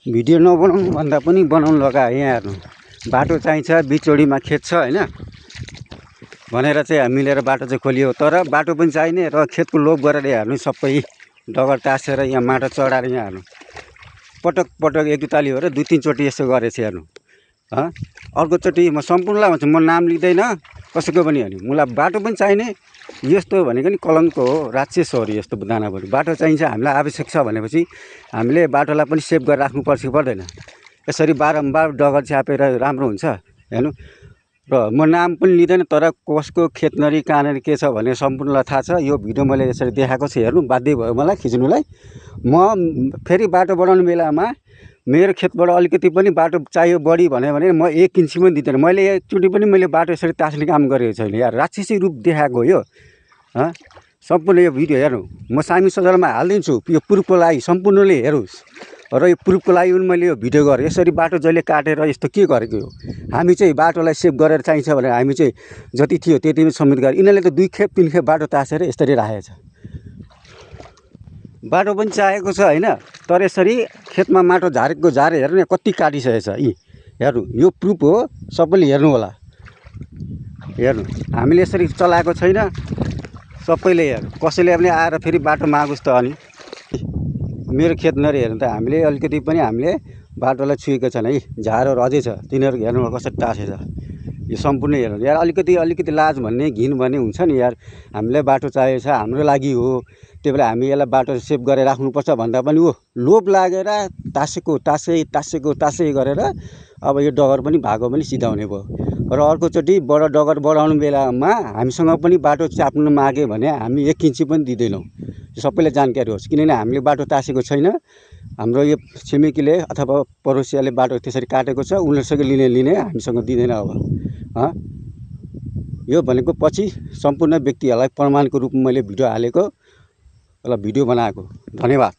Video नबनाउनु भन्दा पनि बनाउनु लगा यहाँ हेर्नु बाटो चाहिन्छ बिचोडीमा खेत छ हैन भनेर चाहिँ हामी मिलेर बाटो चाहिँ खोलियो तर बाटो पनि चाहिने र खेतको लोभ गरेर हेर्नु सबै डगर टासेर यहाँ माटो चढाएर यहाँ हेर्नु पटक पटक एक दुईताली हो र दुई तीन चोटि यसो गरेछ हेर्नु अर्को चोटि म सम्पूर्णलाई भन्छु म नाम लिँदैन कसैको पनि हैन मलाई बाटो पनि चाहिने यस्तो भनेको नि कलङ्क हो राक्षस हो यस्तो दानाहरू बाटो चाहिन्छ हामीलाई आवश्यक छ भनेपछि हामीले बाटोलाई पनि सेभ गरेर राख्नुपर्छ कि पर्दैन यसरी बारम्बार डगर छ्यापेर राम्रो हुन्छ हेर्नु र म नाम पनि लिँदैन तर कसको खेतनरी कहाँनिर के छ भने सम्पूर्णलाई थाहा छ यो भिडियो मैले यसरी देखाएको छु हेर्नु बाध्य भयो मलाई खिच्नुलाई म फेरि बाटो बनाउने बेलामा मेरो खेतबाट अलिकति पनि बाटो चाहियो बढी भने म 1 इन्ची पनि दिँदैन मैले एकचोटि पनि मैले बाटो यसरी तास्ने काम गरेको छैन यार राक्षसी रूप देखाएको हो यो सम्पूर्ण यो भिडियो हेर्नु म सामी सदरमा हालिदिन्छु यो प्रुफको लागि सम्पूर्णले हेरोस् र यो प्रुफको लागि पनि मैले यो भिडियो गरेँ यसरी बाटो जहिले काटेर यस्तो के गरेको हो हामी चाहिँ बाटोलाई सेभ गरेर चाहिन्छ भने हामी चाहिँ जति थियो त्यति समेत गरे यिनीहरूले त 2 खेप 3 खेप बाटो तासेर यसरी राखेको छ बाटो पनि चाहिएको छ हैन तर यसरी खेतमा माटो झारेको झारे हेर्नु कति काटिसकेको छ यी हेर्नु यो प्रुफ हो सबैले हेर्नु होला हेर्नु हामीले यसरी चलाएको छैन सबैले हेर्नु कसैले पनि आएर फेरि बाटो मागोस् त अनि मेरो खेत नरे हेर्नु त हामीले अलिकति पनि हामीले बाटोलाई छुएको छैन है झारहरू अझै छ तिनीहरू हेर्नु कसरी टासेछ यो सम्पूर्ण हेर्नु यार अलिकति लाज भन्ने घिन भन्ने हुन्छ नि यार हामीलाई बाटो चाहिएको छ हाम्रो लागि हो त्यही भएर हामी यसलाई बाटो सेभ गरेर राख्नुपर्छ भन्दा पनि ऊ लोभ लागेर तासे गरेर अब यो डगर पनि भागो पनि सिधाउने भयो र अर्कोचोटि बडा डगर बढाउने बेलामा हामीसँग पनि बाटो चाप्नु मागे भने हामी 1 इन्ची पनि दिँदैनौँ सबैले जानकारी होस् किनभने हामीले बाटो तासेको छैन हाम्रो यो छिमेकीले अथवा पडोसियाले बाटो त्यसरी काटेको छ उनीसँग लिने हामीसँग दिँदैन अब यो भनेको पछि सम्पूर्ण व्यक्तिहरूलाई प्रमाणको रूपमा मैले भिडियो हालेको र भिडियो बनाएको धन्यवाद।